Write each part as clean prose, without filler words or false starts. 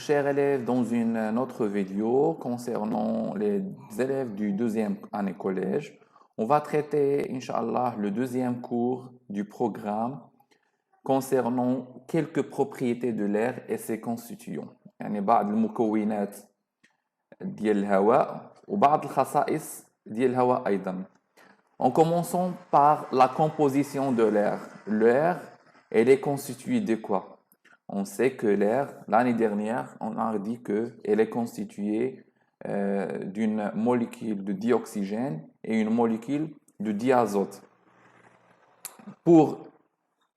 chers élèves, dans une autre vidéo concernant les élèves du deuxième année collège. On va traiter, Inch'Allah, le deuxième cours du programme concernant quelques propriétés de l'air et ses constituants. يعني بعض المكونات ديال الهواء وبعض الخصائص ديال الهواء أيضا. En commençant par la composition de l'air. L'air, elle est constituée de quoi? On sait que l'air, l'année dernière, on a dit qu'elle est constituée d'une molécule de dioxygène et une molécule de diazote. Pour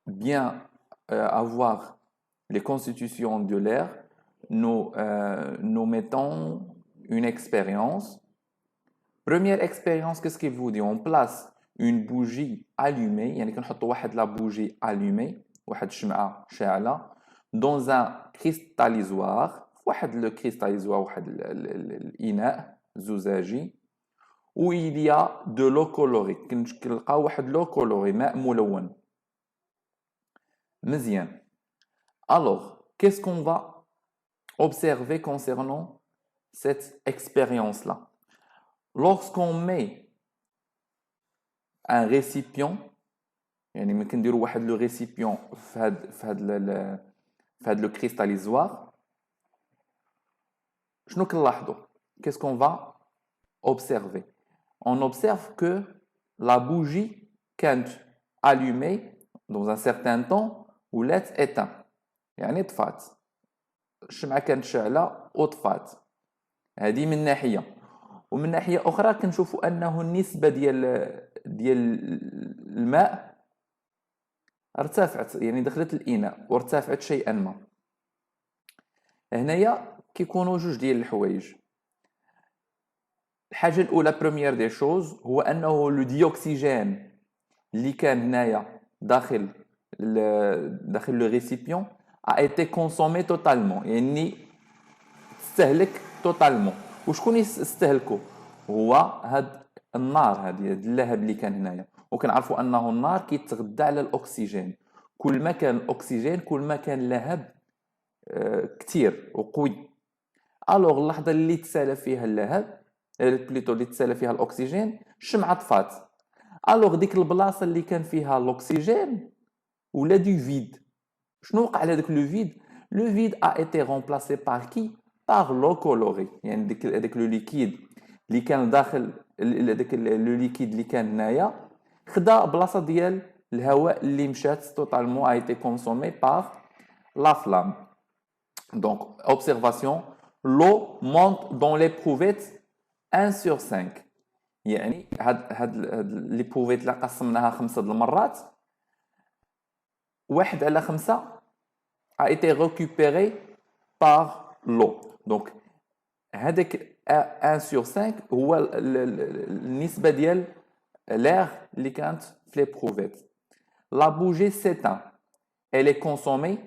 bien avoir les constitutions de l'air, nous mettons une expérience. Première expérience, qu'est-ce qu'il vous dit? On place une bougie allumée, يعني كنحطوا واحد la bougie allumée, واحد شمعة شاعلة dans un cristallisoire, واحد le cristallisoire, واحد الإناء زجاجي où il y a de l'eau colorée. كنلقاو واحد l'eau colorée, ماء ملون. مزيان. Alors, qu'est-ce qu'on va observer concernant cette expérience-là? Lorsqu'on met un récipient, يعني ملي كنديروا واحد لو récipient في هاد le cristallisoire, شنو كنلاحظوا? Qu'est-ce qu'on va observer? On observe que la bougie كانت allumée dans un certain temps ولات éteint. يعني طفات. الشمعة كانت شاعلة وطفات. هذه من ناحية. ومن ناحية أخرى كنشوفوا أنه النسبة ديال الماء ارتفعت، يعني دخلت الإناء وارتفعت شيئا ما. هنايا كيكونوا جوج ديال الحوايج. الحاجة الأولى بروميير دي شوز هو أنه لو ديوكسيجين اللي كان هنايا داخل لو ريسيبيون a été consommé totalement، يعني استهلك totalement. وشكون يستهلكوا؟ هو هاد النار، هاد اللهب اللي كان هنايا. وكنعرفوا انه النار كيتغذى على الاكسجين. كل ما كان الاكسجين كل ما كان اللهب كثير وقوي. الوغ اللحظه اللي تسالى فيها اللهب بليتو اللي تسالى فيها الاكسجين الشمعه طفات. الوغ ديك البلاصه اللي كان فيها الاكسجين ولا دو فيد. شنو وقع على داك لو فيد؟ لو فيد a été remplacé par qui? par l'eau colorée. يعني داك لو ليكيد اللي كان داخل داك لو ليكيد اللي كان هنايا خدا بلاصه ديال الهواء اللي مشات totalement a été consommé par la flamme. Donc observation, l'eau monte dans l'éprouvette 1 sur 5. يعني هاد ليبروفيت اللي قسمناها 5 د المرات 1 على 5 a été récupéré par l'eau. Donc هذاك 1 sur 5 هو النسبة ديال l'air اللي كانت في l'éprouvette. La bougie s'éteint. Elle est consommée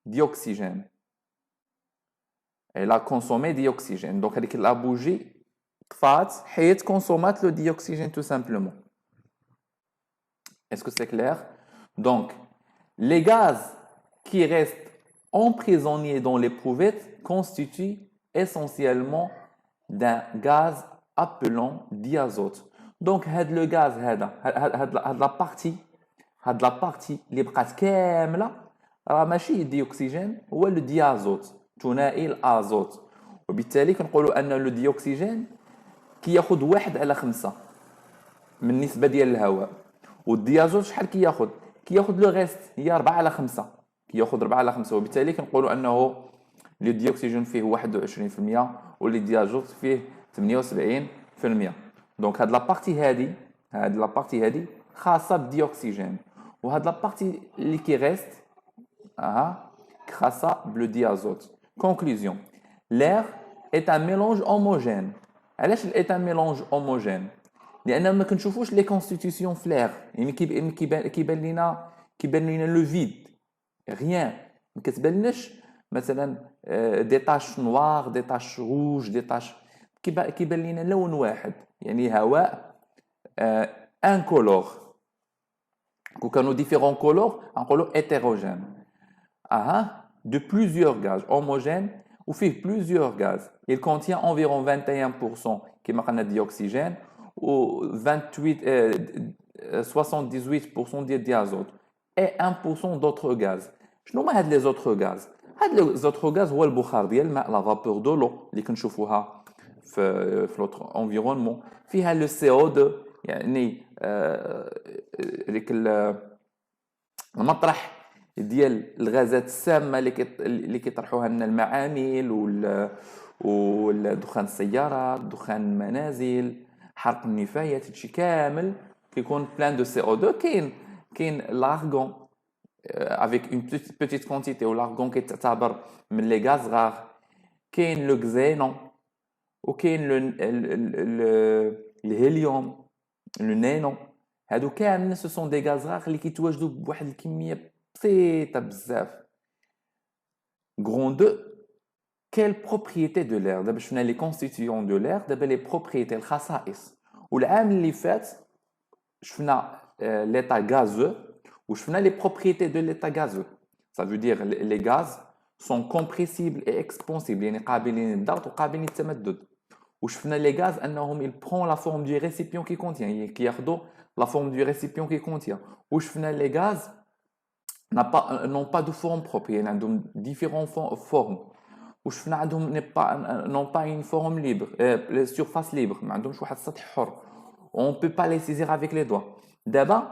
d'oxygène. Elle a consommé d'oxygène. Donc هذيك la bougie طفات حيت consommat le dioxygène tout simplement. Est-ce que c'est clair? Donc les gaz qui restent emprisonnés dans l'éprouvette constituent essentiellement d'un gaz appelant diazote. Donc هاد le gaz هاد la partie اللي بقات كامله راه ماشي ديوكسيجين، هو لو ديازوت ثنائي الازوت. وبالتالي كنقولوا ان لو ديوكسيجين كياخذ 1 على 5 من النسبه ديال الهواء، والديازوت شحال كياخذ لو ريست هي 4 على 5، كياخذ 4 على 5. وبالتالي كنقولوا انه لو ديوكسيجين فيه 21% واللي ديازوت فيه 78%. دونك هاد لا بارتي هادي خاصه بالديوكسيجين، وهاد لا بارتي اللي كيريست خاصه بلو ديازوت. Conclusion. L'air est un mélange homogène. علاش est un mélange homogène؟ لان ما كنشوفوش لي كونستيتيسيون في l'air، يعني كيبان لينا لو فيد rien. ما كتبانلناش مثلا دي تاش نوار، دي تاش روج، دي تاش كيبان لينا لون واحد، يعني هواء انكولور. كون كانوا ديفيرون كولور نقولوا هيتيروجين. de plusieurs gaz homogènes ou fait plusieurs gaz. Il contient environ 21% qui est dioxygène ou 78% de diazote et 1% d'autres gaz. شنو هما هاد les autres gaz؟ هاد les autres gaz هو البخار ديال الماء لا فابور دو لو اللي كنشوفوها في لوتر انفيرونمون فيها لو CO2 يعني ديك المطرح ديال الغازات السامه اللي كيطرحوها لنا المعامل والدخان السيارات دخان المنازل حرق النفايات هادشي كامل كيكون بلان دو CO2 كاين l'argon avec une petite quantité ou l'argon كيتعتبر من لي غاز غار كاين لو xénon وكاين الهيليوم لو نانو هادو كاملين سو سون دي غاز غار اللي كيتواجدوا بواحد الكميه بسيطه بزاف غرون 2 quelle propriété de l'air دابا شفنا لي constituants de l'air دابا لي propriétés الخصائص والعام اللي فات شفنا l'état gazeux وشفنا les propriétés de l'état gazeux ça veut dire les gaz sont compressibles et expansibles يعني قابلين للضغط وقابلين للتمدد وشفنا les gaz انهم ils prennent la forme du récipient qui contient يعني كياخذوا la forme du récipient qui contient وشفنا les gaz n'ont pas de forme propre يعني عندهم différentes formes وشفنا عندهم n'ont pas une forme libre surface libre ما عندهمش واحد السطح حر on peut pas les saisir avec les doigts d'abord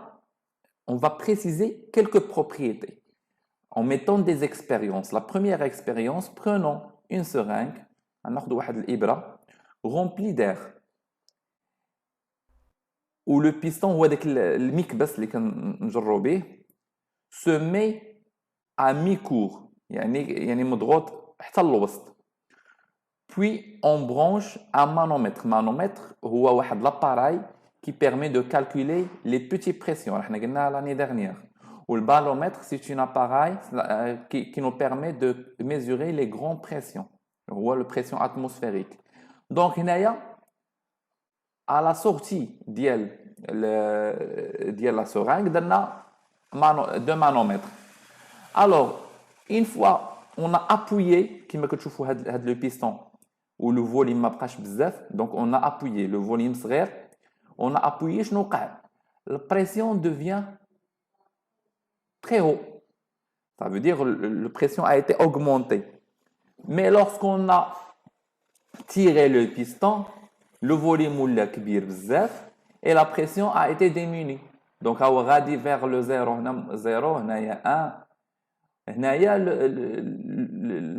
on va préciser quelques propriétés en mettant des expériences. La première expérience, prenons une seringue, ناخذ واحد الإبرة remplie d'air où le piston هو داك المكبس اللي كنجرو به se met à mi-cours يعني مضغوط حتى الوسط. Puis on branche un manomètre. Manomètre هو واحد l'appareil qui permet de calculer les petites pressions. احنا قلنا l'année dernière. Ou le baromètre, c'est un appareil qui nous permet de mesurer les grandes pressions. Ou la pression atmosphérique. Donc, à la sortie de la seringue, on a deux manomètres. Alors, une fois on a appuyé, comme vous voyez le piston, ou le volume m'a pas bzaf, donc on a appuyé le volume صغير, on a appuyé, la pression devient très haut. Ça veut dire que la pression a été augmentée. Mais lorsqu'on a tiré le piston, le volume est كبير بزاف et la pression a été diminuée. Donc, on va vers le 0, هنايا 1. هنايا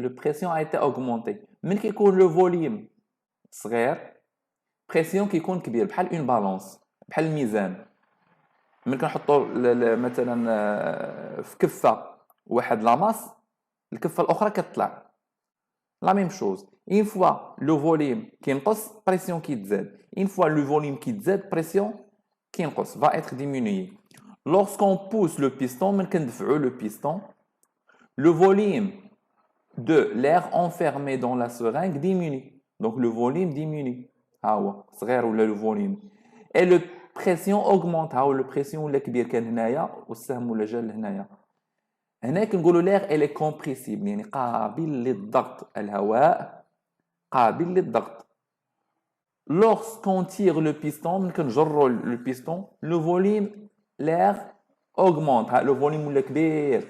la pression a été augmentée. Mais quand le volume صغير, pression كيكون كبير بحال une balance, بحال الميزان. ملي كنحطوا مثلا في كفه واحد لاماس الكفه الاخرى كتطلع لا ميم شوز une fois le volume كينقص pression كيتزاد une fois le volume كيتزاد pression كينقص va être diminué lorsqu'on pousse le piston ملي كندفعوا le piston le volume de l'air enfermé dans la seringue diminue donc le volume diminue ها هو صغير ولا le volume et le pression augmente ها هو le pression ولا كبير كان هنايا والسهم ولا جا لهنايا هنا كنقولوا l'air elle est compressible يعني قابل للضغط الهواء قابل للضغط lorsqu'on tire le piston ملي كنجروا le piston le volume l'air augmente ها le volume ولا كبير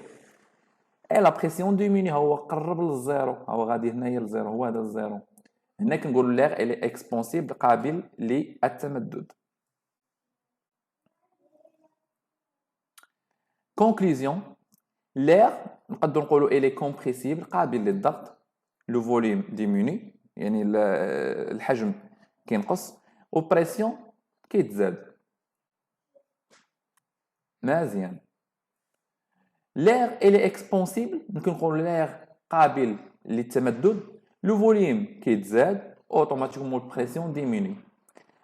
et la pression diminue ها هو قرب للزيرو ها هو غادي هنايا للزيرو هو هذا الزيرو هنا كنقولوا l'air elle est expansible قابل للتمدد. Conclusion, l'air, elle est compressible, قابل للضغط, le volume diminue, يعني الحجم كينقص, والpression كيتزاد. مزيان. L'air, elle est expansible, ممكن نقولوا l'air قابل للتمدد, le volume كيتزاد, automatiquement la pression diminue.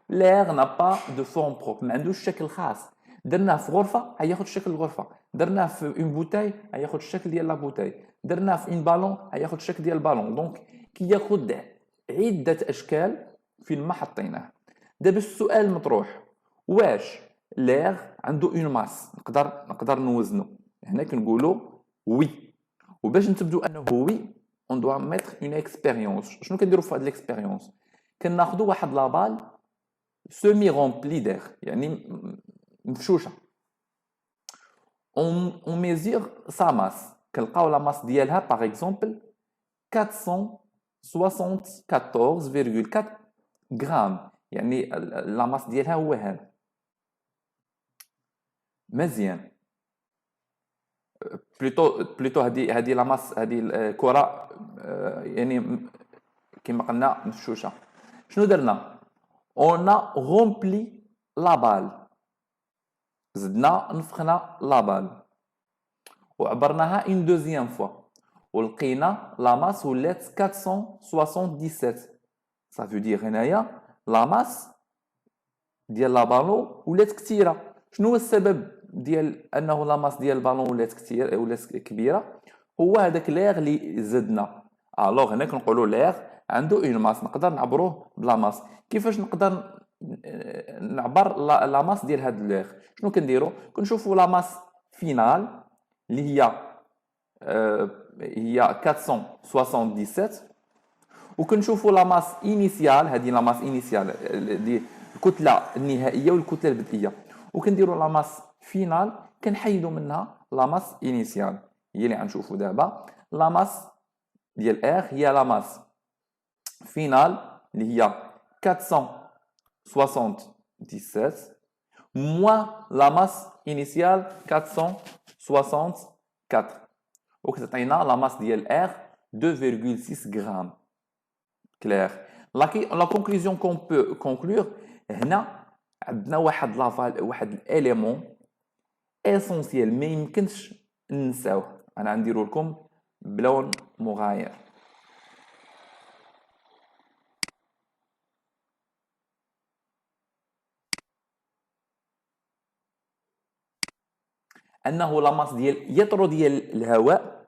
L'air n'a pas de forme propre, ما عندوش شكل خاص. درناه في غرفه هياخذ شكل الغرفه درناه في اون بوتاي هياخذ الشكل ديال لا بوتاي درناه في اون بالون هياخذ الشكل ديال البالون دونك كياخذ عده اشكال فين ما حطيناه دابا السؤال المطروح واش لير عنده اون ماس نقدر نوزنه هنا كنقولوا وي وباش نثبتوا انه وي اون دوا ميتر اون اكسبيريونس. شنو كنديروا في هاد الاكسبيريونس؟ كناخذوا واحد لابال سيمي رومبلي دير، يعني مفشوشه. اون ميزور سا ماس، كنلقاو لا ماس ديالها باغ اكزومبل 474,4 غرام، يعني لا ماس ديالها هو هذا. مزيان. بلوتو هذه لا ماس، هذه الكره يعني كما قلنا مفشوشه. شنو درنا؟ اون رومبلي لا بال، زدنا نفخنا لا بال وعبرناها اون دوزيام فوا ولقينا لا ماس ولات 477. صافي دير هنايا لا ماس ديال لا بالون ولات كثيره. شنو هو السبب ديال انه لا ماس ديال البالون ولات كثير ولات كبيره؟ هو هذاك ليغ اللي زدنا. الوغ هنا كنقولوا ليغ عنده اون ماس، نقدر نعبروه بلا ماس. كيفاش نقدر نعبر لا ماس ديال هاد ليغ؟ شنو كنديروا؟ كنشوفوا لا ماس فينال اللي هي 477 وكنشوفوا لا ماس انيسيال، هذه لا ماس انيسيال دي الكتله النهائيه والكتله البدئيه، وكنديروا لا ماس فينال كنحيدوا منها لا ماس انيسيال. هي اللي غنشوفوا دابا لا ماس ديال ار هي لا ماس فينال اللي هي 477 موان لا ماس انيسيال 464 وكتعطينا لا ماس ديال ار 2,6 غرام. كلير. لا كونكلوزيون كون بو كونكلور هنا عندنا واحد الاليمون اسونسيال ما يمكنش ننساوه. انا غنديرو لكم بلون مغاير. انه لا ماس ديال يطرو ديال الهواء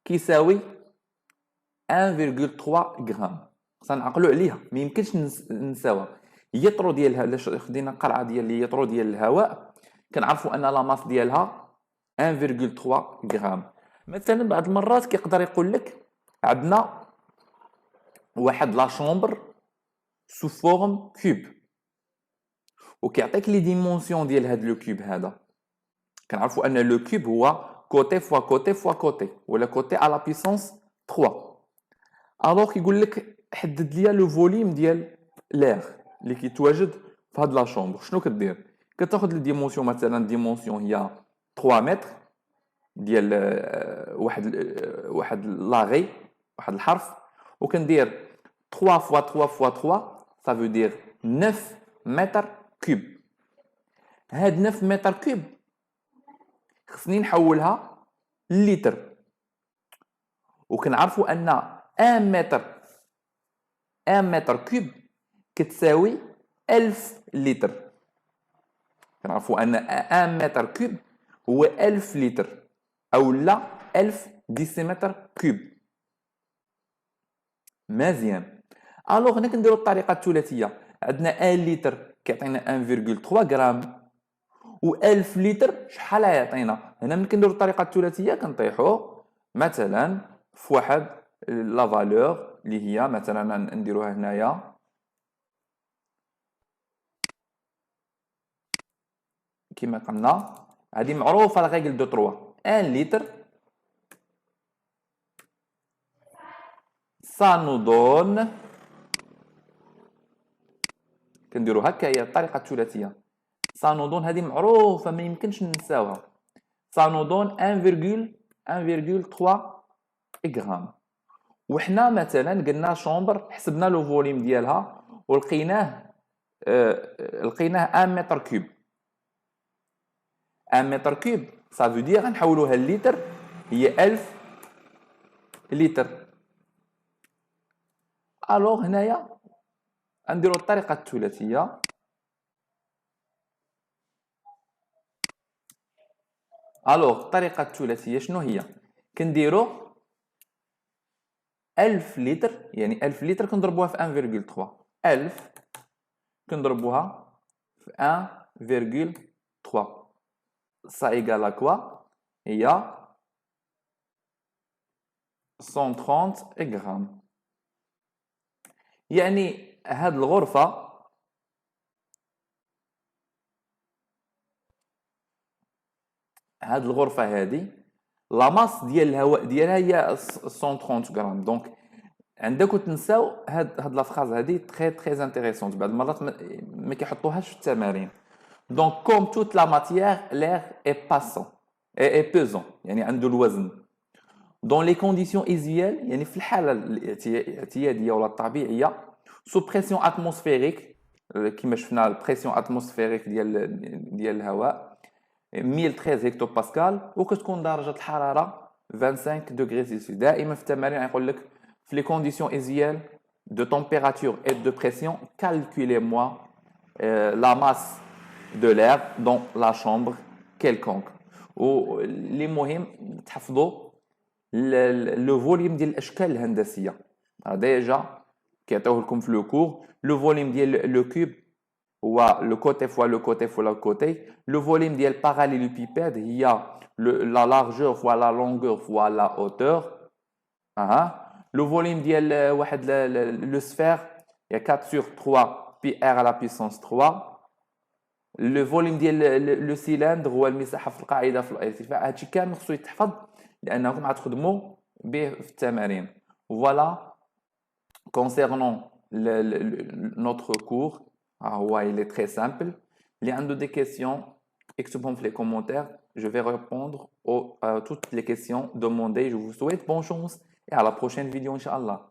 كيساوي 1,3 غرام. خصنا نعقلوا عليها، ما يمكنش ننساوها. يطرو ديالها الا خدينا قرعه ديال يطرو ديال الهواء كنعرفوا ان لا ماس ديالها 1,3 غرام. مثلا بعض المرات كيقدر يقول لك عندنا واحد لا شومبر سو فورم كوب وكيعطيك لي ديمونسيون ديال هاد لو كوب هذا. كنعرفوا ان لو كوب هو كوتي فوا كوتي فوا كوتي ولا كوتي على بيسونس 3. الوغ كيقول لك حدد ليا لو فوليوم ديال لير اللي كيتواجد في هاد لا شومبر. شنو كدير؟ كتاخذ لي ديمونسيون، مثلا ديمونسيون هي 3 متر ديال واحد لاغي، واحد الحرف، وكندير 3 فوا 3 فوا 3 ça veut dire 9 متر كوب. هاد 9 متر كوب خصني نحولها للتر، وكنعرفوا ان 1 متر كوب كتساوي 1000 لتر. كنعرفوا ان 1 متر كوب هو 1000 لتر او لا 1000 ديسيمتر كوب. مزيان. الوغ هنا كنديروا الطريقه الثلاثيه. عندنا 1 لتر كيعطينا 1,3 غرام و 1000 لتر شحال يعطينا. هنا ملي كنديروا الطريقه الثلاثيه كنطيحوا مثلا في واحد لا فالور اللي هي مثلا نديروها هنايا كما قلنا. هذه معروفه لا ريغل دو 3. 1 لتر ça nous donne، كنديروا هكا هي الطريقه الثلاثيه. ça nous donne هذه معروفه ما يمكنش ننساوها. ça nous donne 1,3 غرام. وحنا مثلا قلنا شومبر حسبنا لو فوليوم ديالها ولقيناه لقيناه 1 متر كوب. 1 متر كوب ça veut dire غنحولوها للتر هي 1000 لتر. الوغ هنايا غنديروا الطريقه الثلاثيه. الوغ الطريقه الثلاثيه شنو هي؟ كنديروا 1000 لتر، يعني 1000 لتر كنضربوها في 1,3. 1000 كنضربوها في 1,3 ça égale à quoi؟ هي 130 غرام. يعني هاد الغرفة هذه لا ماس ديال الهواء ديالها هي 130 غرام. دونك عندكم تنساو هاد لا فراز هادي تري انتريسونت، بعض المرات ما كيحطوهاش في التمارين. دونك كوم توت لا ماتيير l'air est passant est pesant، يعني عنده الوزن. دون لي كونديسيون ايزيال، يعني في الحاله الاعتياديه ولا الطبيعيه، سو بريسيون اتموسفيريك كيما شفنا البريسيون اتموسفيريك ديال الهواء 1013 هيكتو باسكال، وكتكون درجه الحراره 25 دوغري سيلسيوس. دائما في التمارين يقول لك في لي كونديسيون ايزيال de température et de pression, calculez-moi la masse de l'air dans la chambre quelconque. واللي مهم تحفظوا لو فوليوم ديال الاشكال الهندسيه. ديجا كيعطيوه لكم في لو كور. لو فوليوم ديال لو كوب هو لو كوتي فوا لو كوتي فوا لو كوتي. لو فوليوم ديال باراليلوبيبيد هي لا لارجور فوا لا لونغور فوا لا هوتور. لو فوليوم ديال واحد لو سفير هي 4 sur 3 بي ار على بيسونس 3. لو فوليوم ديال لو سيلندر هو المساحه في القاعده في الارتفاع. هادشي كامل خصو يتحفظ لانكم غتخدموا به في التمارين. فوالا concernant notre cours, il est très simple. Il y a des questions, écrivez-moi dans les commentaires. Je vais répondre à toutes les questions demandées. Je vous souhaite bonne chance et à la prochaine vidéo, Inch'Allah.